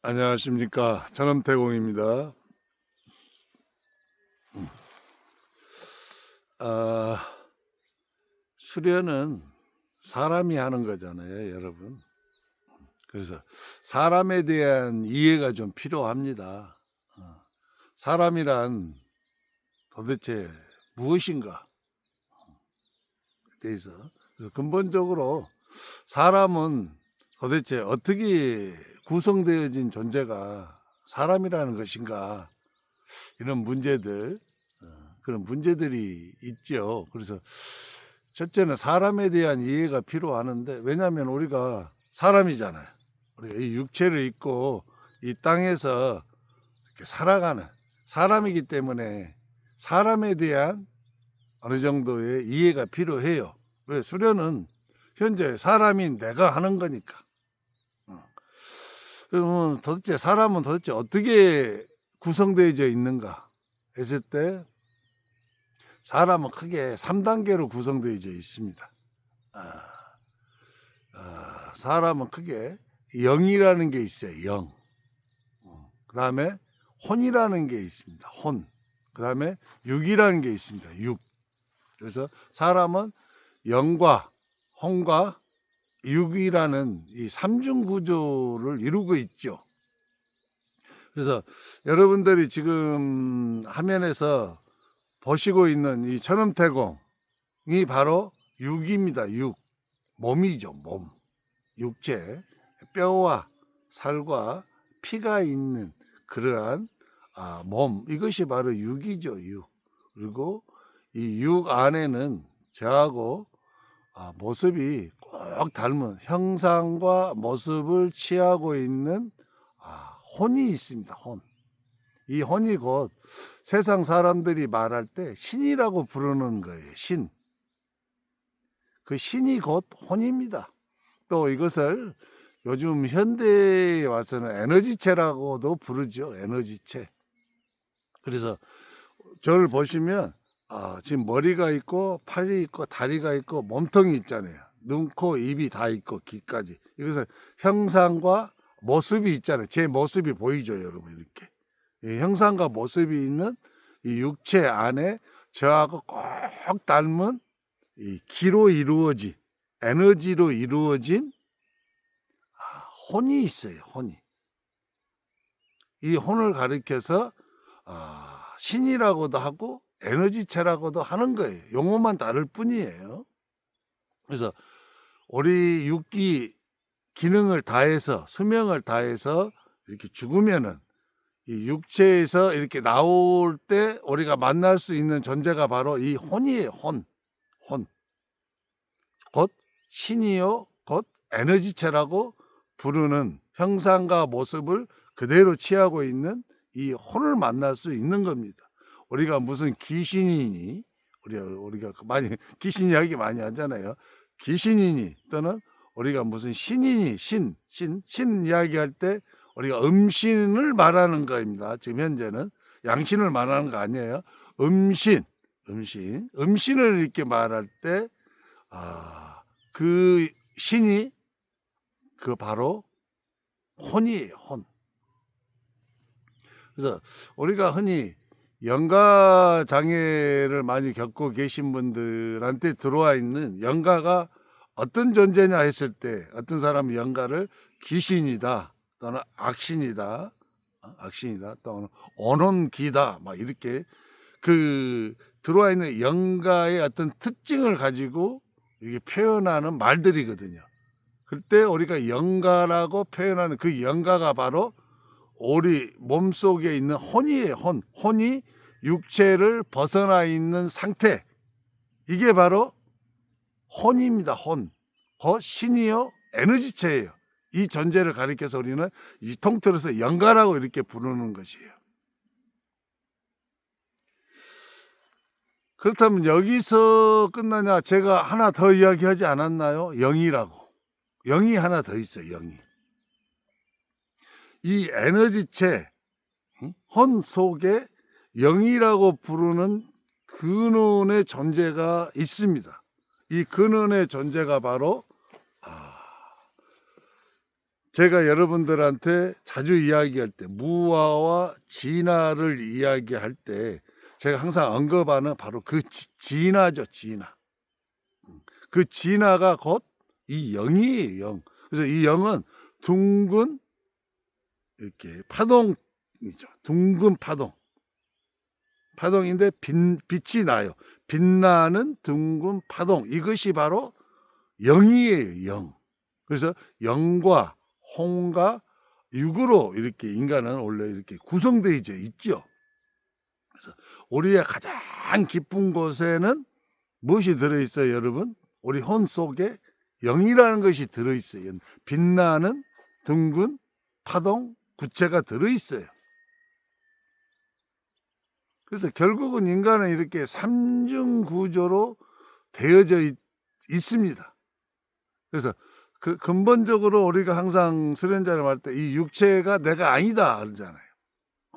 안녕하십니까. 전엄태공입니다. 아, 수련은 사람이 하는 거잖아요, 여러분. 그래서 사람에 대한 이해가 좀 필요합니다. 사람이란 도대체 무엇인가 대해서. 그래서 근본적으로 사람은 도대체 어떻게 구성되어진 존재가 사람이라는 것인가, 이런 문제들, 그런 문제들이 있죠. 그래서 첫째는 사람에 대한 이해가 필요하는데, 왜냐하면 우리가 사람이잖아요. 우리가 이 육체를 입고 이 땅에서 이렇게 살아가는 사람이기 때문에 사람에 대한 어느 정도의 이해가 필요해요. 왜? 수련은 현재 사람인 내가 하는 거니까. 그러면 도대체 사람은 도대체 어떻게 구성되어져 있는가 했을 때, 사람은 크게 3단계로 구성되어져 있습니다. 사람은 크게 영이라는 게 있어요. 영. 그 다음에 혼이라는 게 있습니다. 혼. 그 다음에 육이라는 게 있습니다. 육. 그래서 사람은 영과 혼과 육이라는 이 삼중 구조를 이루고 있죠. 그래서 여러분들이 지금 화면에서 보시고 있는 이 천음태공이 바로 육입니다. 육. 몸이죠. 몸. 육체. 뼈와 살과 피가 있는 그러한 몸. 이것이 바로 육이죠. 육. 그리고 이 육 안에는 저하고 모습이 꼭 닮은 형상과 모습을 취하고 있는 혼이 있습니다. 혼. 이 혼이 곧 세상 사람들이 말할 때 신이라고 부르는 거예요. 신. 그 신이 곧 혼입니다. 또 이것을 요즘 현대에 와서는 에너지체라고도 부르죠. 에너지체. 그래서 저를 보시면 지금 머리가 있고 팔이 있고 다리가 있고 몸통이 있잖아요. 눈, 코, 입이 다 있고 귀까지. 이것은 형상과 모습이 있잖아요. 제 모습이 보이죠, 여러분. 이렇게 이 형상과 모습이 있는 이 육체 안에 저하고 꼭 닮은 이 기로 이루어진, 에너지로 이루어진 혼이 있어요. 혼이. 이 혼을 가리켜서 신이라고도 하고 에너지체라고도 하는 거예요. 용어만 다를 뿐이에요. 그래서 우리 육기 기능을 다해서, 수명을 다해서 이렇게 죽으면은 이 육체에서 이렇게 나올 때 우리가 만날 수 있는 존재가 바로 이 혼이에요. 혼. 곧 신이요, 곧 에너지체라고 부르는 형상과 모습을 그대로 취하고 있는 이 혼을 만날 수 있는 겁니다. 우리가 무슨 귀신이니, 우리가 많이 귀신 이야기 많이 하잖아요. 귀신이니 또는 우리가 무슨 신이니, 신 이야기할 때 우리가 음신을 말하는 거입니다. 지금 현재는 양신을 말하는 거 아니에요. 음신을 이렇게 말할 때 그 신이 그 바로 혼이에요. 혼. 그래서 우리가 흔히 영가 장애를 많이 겪고 계신 분들한테 들어와 있는 영가가 어떤 존재냐 했을 때, 어떤 사람이 영가를 귀신이다 또는 악신이다 또는 언혼기다 막 이렇게 그 들어와 있는 영가의 어떤 특징을 가지고 이게 표현하는 말들이거든요. 그때 우리가 영가라고 표현하는 그 영가가 바로 우리 몸속에 있는 혼이에요. 혼이 육체를 벗어나 있는 상태. 이게 바로 혼입니다. 혼. 신이요, 에너지체예요. 이 존재를 가리켜서 우리는 이 통틀어서 영가라고 이렇게 부르는 것이에요. 그렇다면 여기서 끝나냐? 제가 하나 더 이야기하지 않았나요? 영이라고. 영이 하나 더 있어요. 영이. 이 에너지체, 혼 속에 영이라고 부르는 근원의 존재가 있습니다. 이 근원의 존재가 바로 제가 여러분들한테 자주 이야기할 때 무아와 진화를 이야기할 때 제가 항상 언급하는 바로 그 진화죠. 진화. 그 진화가 곧 이 영이에요. 영. 그래서 이 영은 둥근 이렇게 파동이죠. 둥근 파동. 파동인데 빛이 나요. 빛나는 둥근 파동. 이것이 바로 영이에요. 영. 그래서 영과 홍과 육으로 이렇게 인간은 원래 이렇게 구성되어 있죠. 그래서 우리의 가장 깊은 곳에는 무엇이 들어있어요, 여러분? 우리 혼 속에 영이라는 것이 들어있어요. 빛나는 둥근 파동 구체가 들어있어요. 그래서 결국은 인간은 이렇게 삼중 구조로 되어져 있습니다. 그래서 그 근본적으로 우리가 항상 수련자를 할 때 이 육체가 내가 아니다 그러잖아요.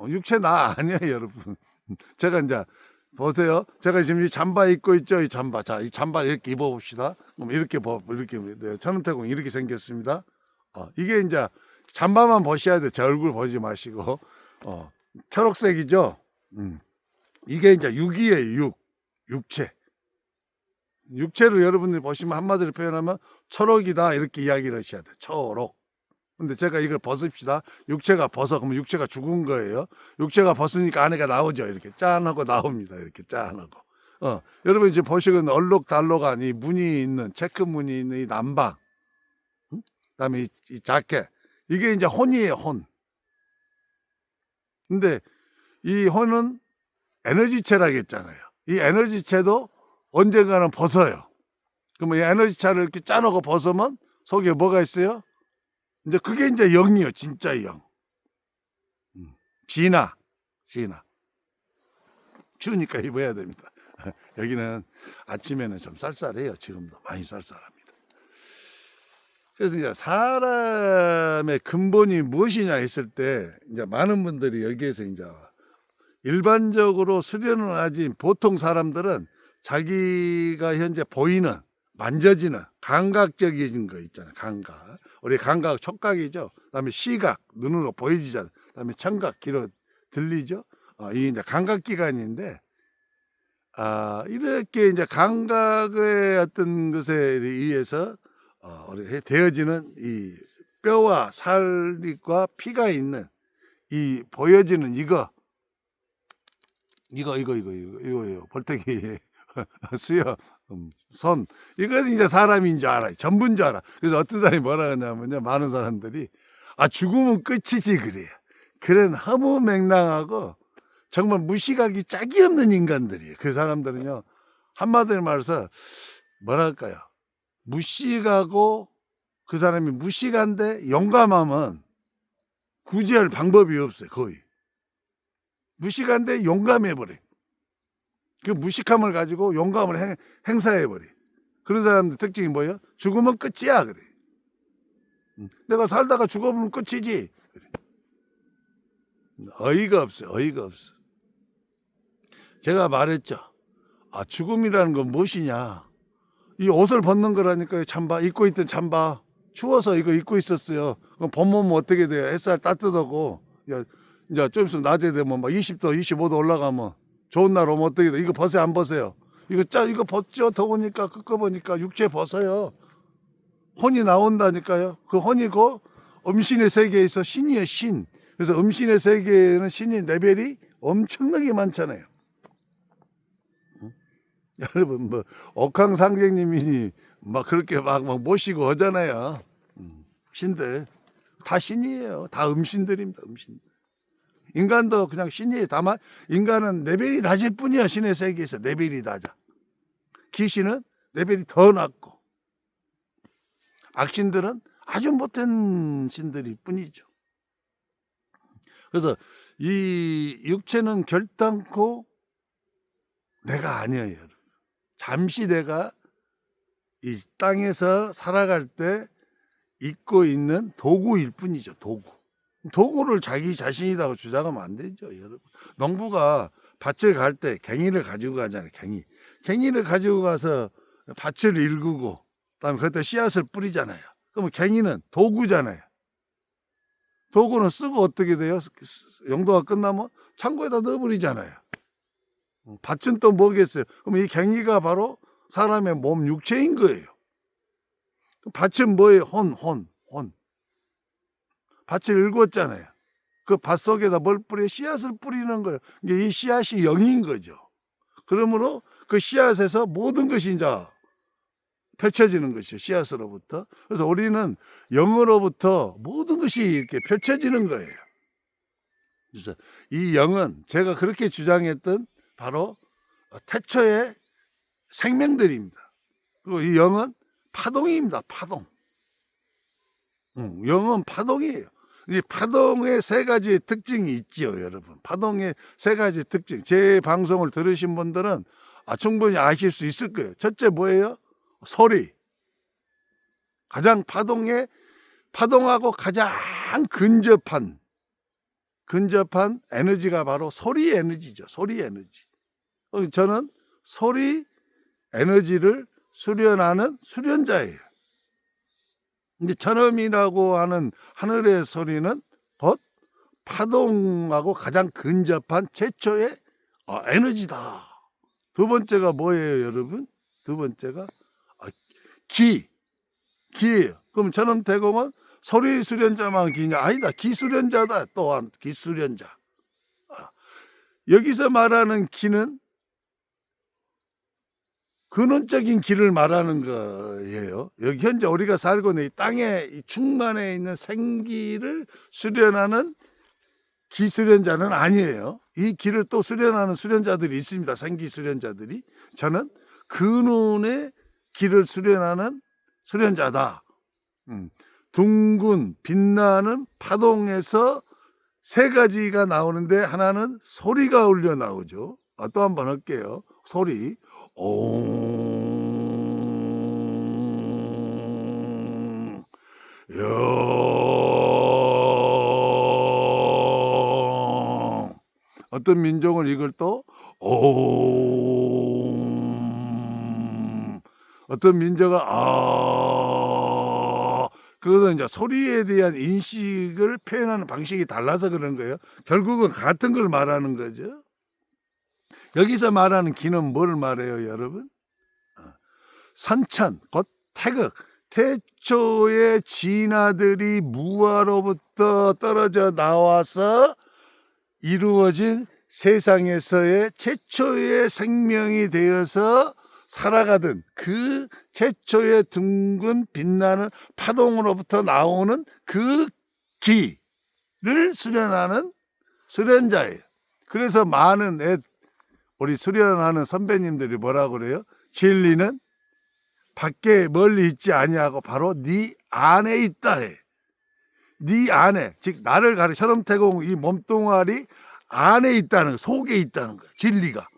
육체 나 아니에요, 여러분. 제가 이제 보세요. 제가 지금 이 잠바 입고 있죠, 이 잠바. 자, 이 잠바 이렇게 입어봅시다. 그럼 이렇게 네, 천은태공 이렇게 생겼습니다. 이게 이제 잠바만 보셔야 돼. 제 얼굴 보지 마시고. 초록색이죠. 이게 이제 육이에요, 육체. 육체로 여러분들이 보시면 한마디로 표현하면 초록이다 이렇게 이야기를 하셔야 돼요. 초록. 근데 제가 이걸 벗읍시다. 육체가 벗어. 그러면 육체가 죽은 거예요. 육체가 벗으니까 안에가 나오죠. 이렇게 짠하고 나옵니다. 이렇게 짠하고. 여러분 이제 보시면 얼룩달룩한 이 무늬 있는 체크 무늬 있는 이 남방. 그다음에 이 자켓. 이게 이제 혼이에요. 혼. 근데 이 혼은 에너지체라고 했잖아요. 이 에너지체도 언젠가는 벗어요. 그러면 이 에너지체를 이렇게 짜놓고 벗으면 속에 뭐가 있어요? 이제 그게 이제 영이요. 진짜 영. 진화. 추우니까 입어야 됩니다. 여기는 아침에는 좀 쌀쌀해요. 지금도 많이 쌀쌀합니다. 그래서 이제 사람의 근본이 무엇이냐 했을 때 이제 많은 분들이 여기에서 이제 일반적으로 수련을 하지 보통 사람들은 자기가 현재 보이는 만져지는 감각적인 거 있잖아요. 감각. 우리 감각 촉각이죠. 그다음에 시각 눈으로 보여지잖아요. 그다음에 청각 귀로 들리죠. 이게 이제 감각기관인데 이렇게 이제 감각의 어떤 것에 의해서 되어지는 이 뼈와 살과 피가 있는 이 보여지는 이거예요. 볼때기 수염, 손. 이것은 이제 사람인 줄 알아요. 전부인 줄 알아. 그래서 어떤 사람이 뭐라 하냐면요. 많은 사람들이 죽으면 끝이지 그래요. 그런 허무맹랑하고 정말 무시각이 짝이 없는 인간들이에요. 그 사람들은요. 한마디로 말해서 뭐랄까요. 무식하고 그 사람이 무식한데 용감하면 구제할 방법이 없어요. 거의. 무식한데 용감해버려요. 그 무식함을 가지고 용감을 행사해버려. 그런 사람들 특징이 뭐예요? 죽으면 끝이야 그래. 내가 살다가 죽어보면 끝이지. 어이가 없어. 제가 말했죠. 죽음이라는 건 무엇이냐. 이 옷을 벗는 거라니까요. 잠바 입고 있던 잠바 추워서 이거 입고 있었어요. 그럼 벗으면 어떻게 돼요? 햇살 따뜻하고 이제 좀 있으면 낮에 되면 막 20도 25도 올라가면 좋은 날 오면 어떻게 돼? 이거 벗어요, 안 벗어요? 이거 벗죠. 더우니까 끄꺼보니까 육체 벗어요. 혼이 나온다니까요. 그 혼이 그 음신의 세계에 있어 신이에요, 신. 그래서 음신의 세계에는 신이 레벨이 엄청나게 많잖아요. 여러분 뭐 옥황상제님이 막 그렇게 막 모시고 하잖아요. 신들 다 신이에요. 다 음신들입니다. 음신. 인간도 그냥 신이에요. 다만 인간은 레벨이 낮을 뿐이야. 신의 세계에서 레벨이 낮아. 귀신은 레벨이 더 낮고 악신들은 아주 못한 신들일 뿐이죠. 그래서 이 육체는 결단코 내가 아니에요. 여러분. 잠시 내가 이 땅에서 살아갈 때 입고 있는 도구일 뿐이죠. 도구를 자기 자신이라고 주장하면 안 되죠, 여러분. 농부가 밭을 갈 때 갱이를 가지고 가잖아요. 갱이를 가지고 가서 밭을 일구고 그다음에 그때 씨앗을 뿌리잖아요. 그러면 갱이는 도구잖아요. 도구는 쓰고 어떻게 돼요? 용도가 끝나면 창고에다 넣어버리잖아요. 밭은 또 뭐겠어요? 그럼 이 갱이가 바로 사람의 몸 육체인 거예요. 밭은 뭐예요? 혼. 밭을 일궜잖아요. 그 밭 속에다 뭘 뿌려? 씨앗을 뿌리는 거예요. 이게 이 씨앗이 영인 거죠. 그러므로 그 씨앗에서 모든 것이 이제 펼쳐지는 것이죠. 씨앗으로부터. 그래서 우리는 영으로부터 모든 것이 이렇게 펼쳐지는 거예요. 그래서 이 영은 제가 그렇게 주장했던 바로 태초의 생명들입니다. 그리고 이 영은 파동입니다. 파동. 영은 파동이에요. 이 파동의 세 가지 특징이 있지요, 여러분. 파동의 세 가지 특징. 제 방송을 들으신 분들은 충분히 아실 수 있을 거예요. 첫째 뭐예요? 소리. 가장 파동하고 가장 근접한 에너지가 바로 소리 에너지죠. 소리 에너지. 저는 소리 에너지를 수련하는 수련자예요. 근데 천음이라고 하는 하늘의 소리는 곧 파동하고 가장 근접한 최초의 에너지다. 두 번째가 뭐예요, 여러분? 두 번째가 기예요. 그럼 천음태공은 소리 수련자만 기냐? 아니다. 기수련자다. 또한 기수련자. 여기서 말하는 기는 근원적인 기를 말하는 거예요. 여기 현재 우리가 살고 있는 이 땅에 이 충만해 있는 생기를 수련하는 기수련자는 아니에요. 이 기를 또 수련하는 수련자들이 있습니다. 생기 수련자들이. 저는 근원의 기를 수련하는 수련자다. 둥근 빛나는 파동에서 세 가지가 나오는데 하나는 소리가 울려 나오죠. 또 한 번 할게요. 소리. 옹. 영. 어떤 민족은 이걸 또 옹. 어떤 민족은 그것은 이제 소리에 대한 인식을 표현하는 방식이 달라서 그런 거예요. 결국은 같은 걸 말하는 거죠. 여기서 말하는 기는 뭘 말해요, 여러분? 선천, 곧 태극, 태초의 진화들이 무화로부터 떨어져 나와서 이루어진 세상에서의 최초의 생명이 되어서 살아가던 그 최초의 둥근 빛나는 파동으로부터 나오는 그 기를 수련하는 수련자예요. 그래서 많은 우리 수련하는 선배님들이 뭐라고 그래요? 진리는 밖에 멀리 있지 아니하고 바로 네 안에 있다 해. 네 안에, 즉 나를 가리켜 현엄태공 이 몸뚱아리 안에 있다는 거, 속에 있다는 거야. 진리가.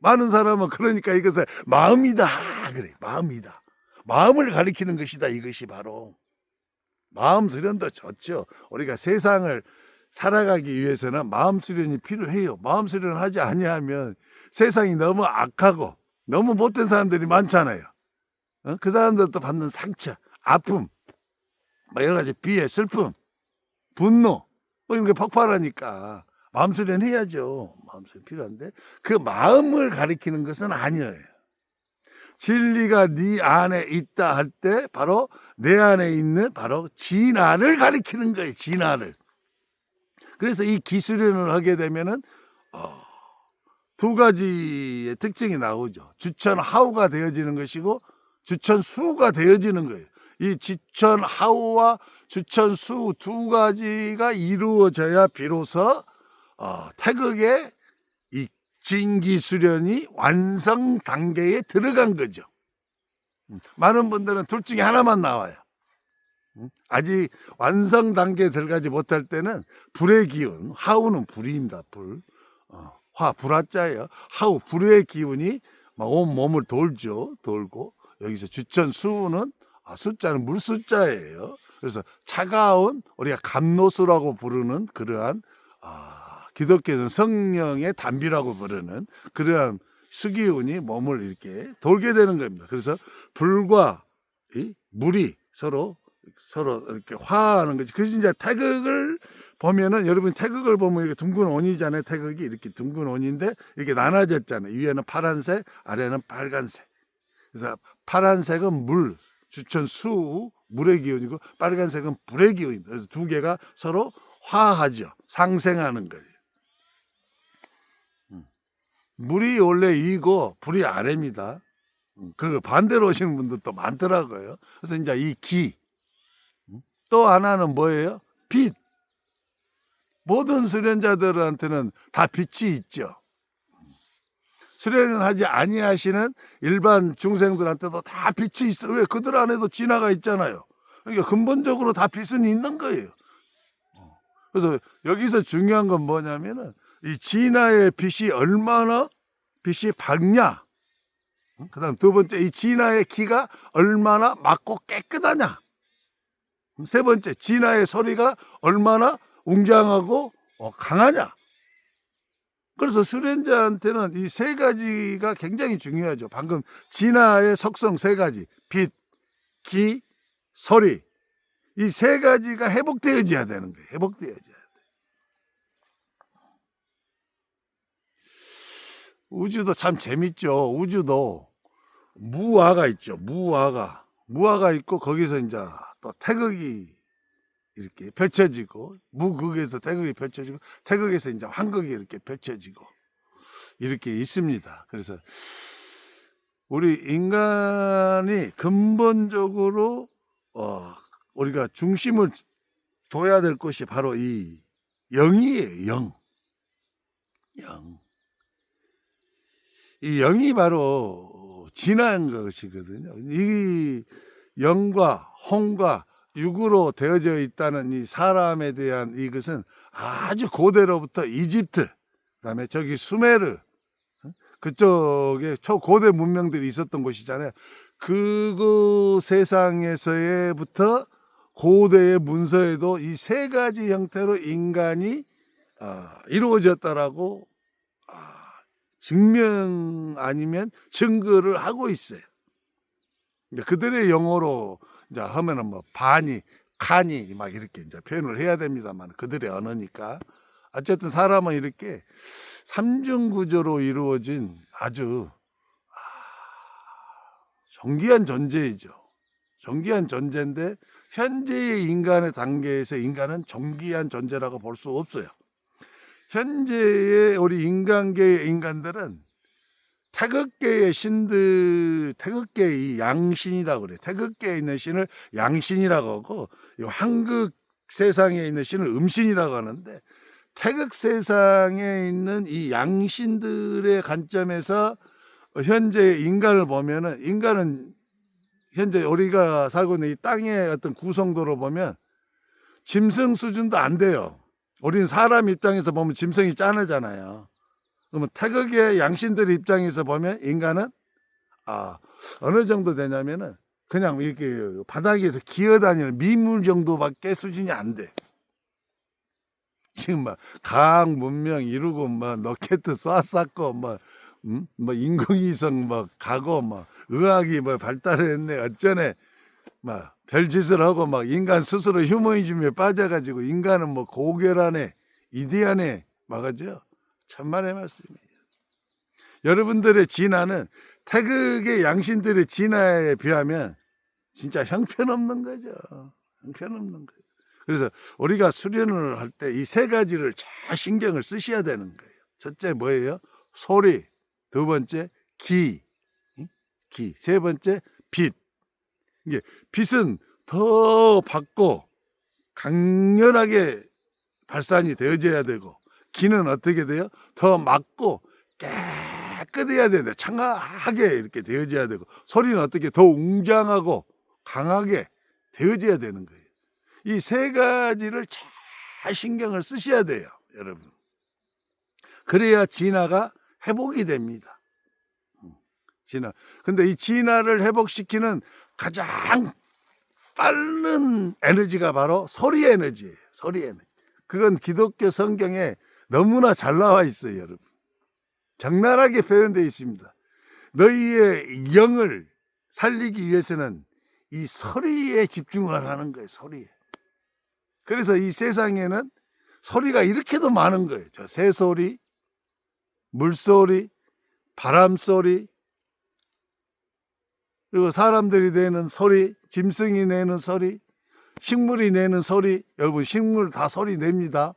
많은 사람은 그러니까 이것을 마음이다 그래. 마음이다. 마음을 가리키는 것이다. 이것이 바로 마음 수련도 좋죠. 우리가 세상을 살아가기 위해서는 마음 수련이 필요해요. 마음 수련을 하지 아니하면 세상이 너무 악하고 너무 못된 사람들이 많잖아요. 그 사람들도 받는 상처, 아픔, 여러 가지 비애, 슬픔, 분노 이런 게 폭발하니까 마음 수련 해야죠. 마음 수련 필요한데 그 마음을 가리키는 것은 아니에요. 진리가 네 안에 있다 할 때 바로 내 안에 있는 바로 진화를 가리키는 거예요. 진화를. 그래서 이 기수련을 하게 되면은 두 가지의 특징이 나오죠. 주천하우가 되어지는 것이고 주천수가 되어지는 거예요. 이 주천하우와 주천수 두 가지가 이루어져야 비로소 태극의 이 진기수련이 완성 단계에 들어간 거죠. 많은 분들은 둘 중에 하나만 나와요. 아직 완성 단계에 들어가지 못할 때는 불의 기운, 하우는 불입니다. 불. 불화자예요. 하우, 불의 기운이 온 몸을 돌죠. 돌고 여기서 주천수는 숫자는 물숫자예요. 그래서 차가운 우리가 감노수라고 부르는 그러한 기독교에서는 성령의 단비라고 부르는 그러한 수기운이 몸을 이렇게 돌게 되는 겁니다. 그래서 불과 이 물이 서로 서로 이렇게 화하는 거지. 그래서 이제 태극을 보면은, 여러분 태극을 보면 이렇게 둥근 원이잖아요. 태극이 이렇게 둥근 원인데 이렇게 나눠졌잖아요. 위에는 파란색, 아래는 빨간색. 그래서 파란색은 물, 주천 수, 물의 기운이고, 빨간색은 불의 기운입니다. 그래서 두 개가 서로 화하죠. 상생하는 거예요. 물이 원래 위고 불이 아래입니다. 그 반대로 오시는 분들도 많더라고요. 그래서 이제 이 기, 또 하나는 뭐예요? 빛. 모든 수련자들한테는 다 빛이 있죠. 수련하지 아니하시는 일반 중생들한테도 다 빛이 있어. 왜? 그들 안에도 진화가 있잖아요. 그러니까 근본적으로 다 빛은 있는 거예요. 그래서 여기서 중요한 건 뭐냐면은, 이 진화의 빛이 얼마나 빛이 밝냐. 그 다음 두 번째, 이 진화의 기가 얼마나 맑고 깨끗하냐. 세 번째, 진화의 소리가 얼마나 웅장하고 강하냐. 그래서 수련자한테는 이 세 가지가 굉장히 중요하죠. 방금 진화의 속성 세 가지, 빛, 기, 소리, 이 세 가지가 회복되어져야 되는 거예요. 회복되어져야 돼. 우주도 참 재밌죠. 우주도 무화가 있죠. 무화가 있고, 거기서 이제 또 태극이 이렇게 펼쳐지고, 무극에서 태극이 펼쳐지고, 태극에서 이제 환극이 이렇게 펼쳐지고, 이렇게 있습니다. 그래서 우리 인간이 근본적으로 우리가 중심을 둬야 될 것이 바로 이 영이에요. 영. 이 영이 바로 진화한 것이거든요. 이 영과 홍과 육으로 되어져 있다는 이 사람에 대한 이것은 아주 고대로부터 이집트, 그다음에 저기 수메르, 그쪽에 초고대 문명들이 있었던 곳이잖아요. 그 세상에서부터 고대의 문서에도 이 세 가지 형태로 인간이 이루어졌다라고 증명 아니면 증거를 하고 있어요. 그들의 영어로 이제 하면은 뭐 바니, 칸이 막 이렇게 이제 표현을 해야 됩니다만, 그들의 언어니까. 어쨌든 사람은 이렇게 삼중 구조로 이루어진 아주 존귀한 존재이죠. 존귀한 존재인데, 현재의 인간의 단계에서 인간은 존귀한 존재라고 볼 수 없어요. 현재의 우리 인간계의 인간들은 태극계의 신들, 태극계의 이 양신이라고 그래요. 태극계에 있는 신을 양신이라고 하고, 이 황극 세상에 있는 신을 음신이라고 하는데, 태극 세상에 있는 이 양신들의 관점에서 현재 인간을 보면은, 인간은 현재 우리가 살고 있는 이 땅의 어떤 구성도로 보면 짐승 수준도 안 돼요. 우리는 사람 입장에서 보면 짐승이 짠하잖아요. 그러면 태극의 양신들 입장에서 보면 인간은 어느 정도 되냐면은 그냥 이렇게 바닥에서 기어다니는 미물 정도밖에 수준이 안 돼. 지금 막 과학 문명 이루고 막 로켓 쏴 뭐 인공위성 뭐 가고 뭐 의학이 뭐 발달했네 어쩌네 막 별짓을 하고 막 인간 스스로 휴머니즘에 빠져가지고 인간은 뭐 고결하네 이디하네 막 하죠. 천만의 말씀이에요. 여러분들의 진화는 태극의 양신들의 진화에 비하면 진짜 형편없는 거죠. 형편없는 거예요. 그래서 우리가 수련을 할 때 이 세 가지를 잘 신경을 쓰셔야 되는 거예요. 첫째 뭐예요? 소리. 두 번째 기. 세 번째 빛. 이게 빛은 더 밝고 강렬하게 발산이 되어져야 되고, 기는 어떻게 돼요? 더 맑고 깨끗해야 되는데 청하게 이렇게 되어져야 되고, 소리는 어떻게 더 웅장하고 강하게 되어져야 되는 거예요. 이 세 가지를 잘 신경을 쓰셔야 돼요, 여러분. 그래야 진화가 회복이 됩니다. 진화. 근데 이 진화를 회복시키는 가장 빠른 에너지가 바로 소리 에너지예요. 소리 에너지. 그건 기독교 성경에 너무나 잘 나와 있어요, 여러분. 적나라하게 표현되어 있습니다. 너희의 영을 살리기 위해서는 이 소리에 집중을 하는 거예요. 소리에. 그래서 이 세상에는 소리가 이렇게도 많은 거예요. 저 새소리, 물소리, 바람소리, 그리고 사람들이 내는 소리, 짐승이 내는 소리, 식물이 내는 소리. 여러분, 식물 다 소리 냅니다.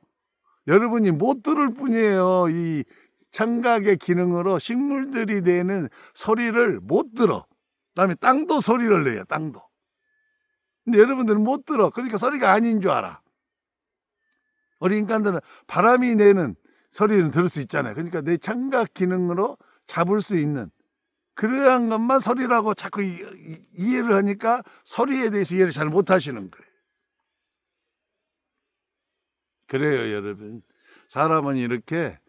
여러분이 못 들을 뿐이에요. 이 청각의 기능으로 식물들이 내는 소리를 못 들어. 그다음에 땅도 소리를 내요. 땅도. 근데 여러분들은 못 들어. 그러니까 소리가 아닌 줄 알아. 우리 인간들은 바람이 내는 소리는 들을 수 있잖아요. 그러니까 내 청각 기능으로 잡을 수 있는 그러한 것만 소리라고 자꾸 이해를 하니까 소리에 대해서 이해를 잘 못하시는 거예요. 그래요, 여러분. 사람은 이렇게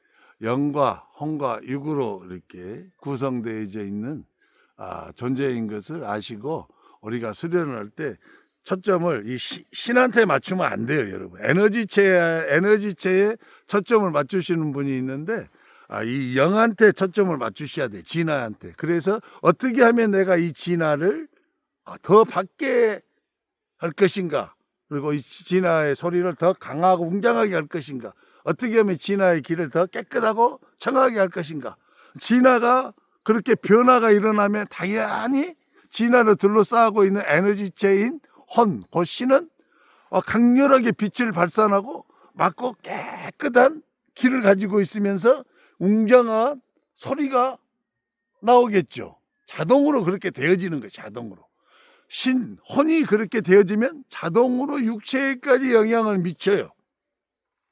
영과 혼과 육으로 이렇게 구성되어져 있는 존재인 것을 아시고, 우리가 수련을 할 때 초점을 이 신한테 맞추면 안 돼요, 여러분. 에너지체에 초점을 맞추시는 분이 있는데, 이 영한테 초점을 맞추셔야 돼, 진화한테. 그래서 어떻게 하면 내가 이 진화를 더 받게 할 것인가, 그리고 이 진화의 소리를 더 강하고 웅장하게 할 것인가, 어떻게 하면 진화의 길을 더 깨끗하고 청하게 할 것인가. 진화가 그렇게 변화가 일어나면 당연히 진화를 둘러싸고 있는 에너지체인 혼, 그 신은 강렬하게 빛을 발산하고 맑고 깨끗한 길을 가지고 있으면서 웅장한 소리가 나오겠죠. 자동으로 그렇게 되어지는 거예요. 자동으로. 혼이 그렇게 되어지면 자동으로 육체에까지 영향을 미쳐요.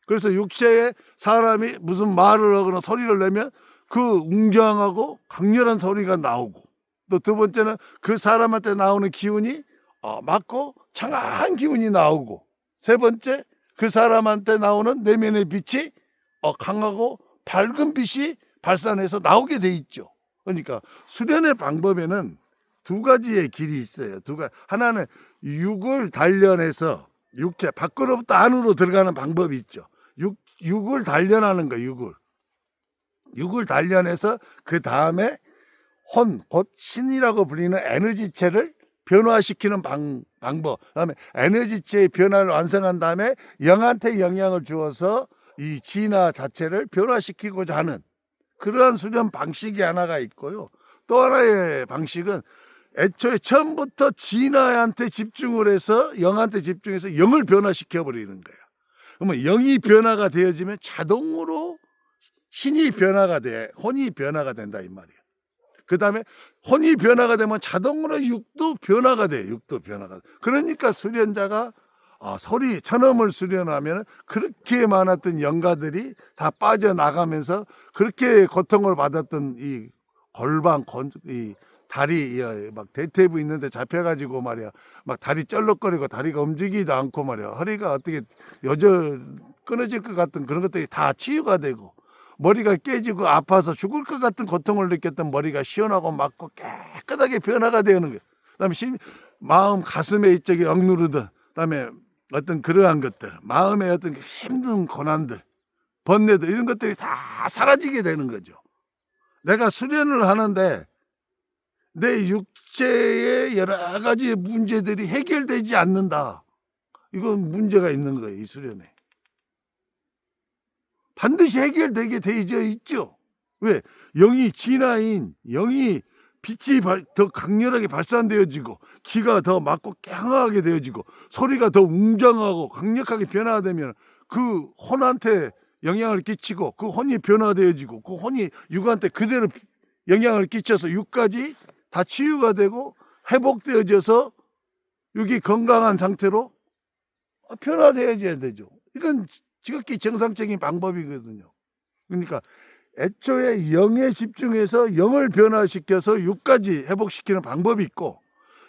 그래서 육체에 사람이 무슨 말을 하거나 소리를 내면 그 웅장하고 강렬한 소리가 나오고, 또 두 번째는 그 사람한테 나오는 기운이 맑고 청아한 기운이 나오고, 세 번째 그 사람한테 나오는 내면의 빛이 강하고 밝은 빛이 발산해서 나오게 돼 있죠. 그러니까 수련의 방법에는 두 가지의 길이 있어요. 하나는 육을 단련해서 육체 밖으로부터 안으로 들어가는 방법이 있죠. 육을 단련하는 거예요. 육을 단련해서 그 다음에 혼, 곧 신이라고 불리는 에너지체를 변화시키는 방법. 그다음에 에너지체의 변화를 완성한 다음에 영한테 영향을 주어서 이 진화 자체를 변화시키고자 하는 그러한 수련 방식이 하나가 있고요. 또 하나의 방식은 애초에 처음부터 진화한테 집중을 해서 영한테 집중해서 영을 변화시켜 버리는 거예요. 그러면 영이 변화가 되어지면 자동으로 신이 변화가 돼, 혼이 변화가 된다 이 말이에요. 그 다음에 혼이 변화가 되면 자동으로 육도 변화가 돼. 육도 변화가. 그러니까 수련자가 소리 천음을 수련하면 그렇게 많았던 영가들이 다 빠져나가면서 그렇게 고통을 받았던 이 골반, 이 다리 막 대퇴부 있는데 잡혀가지고 말이야, 막 다리 쩔럭거리고 다리가 움직이지도 않고 말이야, 허리가 어떻게 끊어질 것 같은 그런 것들이 다 치유가 되고, 머리가 깨지고 아파서 죽을 것 같은 고통을 느꼈던 머리가 시원하고 맑고 깨끗하게 변화가 되는 거예요. 그다음에 마음 가슴에 이쪽에 억누르던, 그다음에 어떤 그러한 것들, 마음의 어떤 힘든 고난들, 번뇌들, 이런 것들이 다 사라지게 되는 거죠. 내가 수련을 하는데 내 육체의 여러 가지 문제들이 해결되지 않는다, 이건 문제가 있는 거예요. 이 수련에 반드시 해결되게 되어 있죠. 왜? 영이 진화인 영이 빛이 더 강렬하게 발산되어지고, 기가 더 맑고 강하게 되어지고, 소리가 더 웅장하고 강력하게 변화되면 그 혼한테 영향을 끼치고, 그 혼이 변화되어지고, 그 혼이 육한테 그대로 영향을 끼쳐서 육까지 다 치유가 되고 회복되어져서 육이 건강한 상태로 변화되어져야 되죠. 이건 지극히 정상적인 방법이거든요. 그러니까 애초에 영에 집중해서 영을 변화시켜서 육까지 회복시키는 방법이 있고,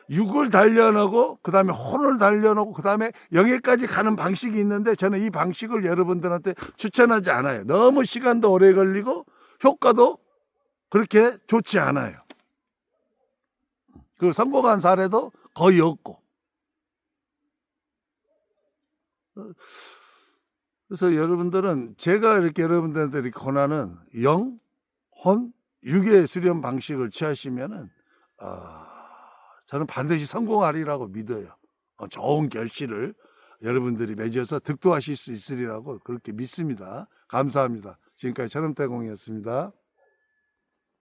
육을 단련하고 그 다음에 혼을 단련하고 그 다음에 영에까지 가는 방식이 있는데, 저는 이 방식을 여러분들한테 추천하지 않아요. 너무 시간도 오래 걸리고 효과도 그렇게 좋지 않아요. 그 성공한 사례도 거의 없고. 그래서 여러분들은, 제가 이렇게 여러분들한테 이렇게 권하는 영, 혼, 육의 수련 방식을 취하시면은 저는 반드시 성공하리라고 믿어요. 좋은 결실을 여러분들이 맺어서 득도하실 수 있으리라고 그렇게 믿습니다. 감사합니다. 지금까지 천음태공이었습니다.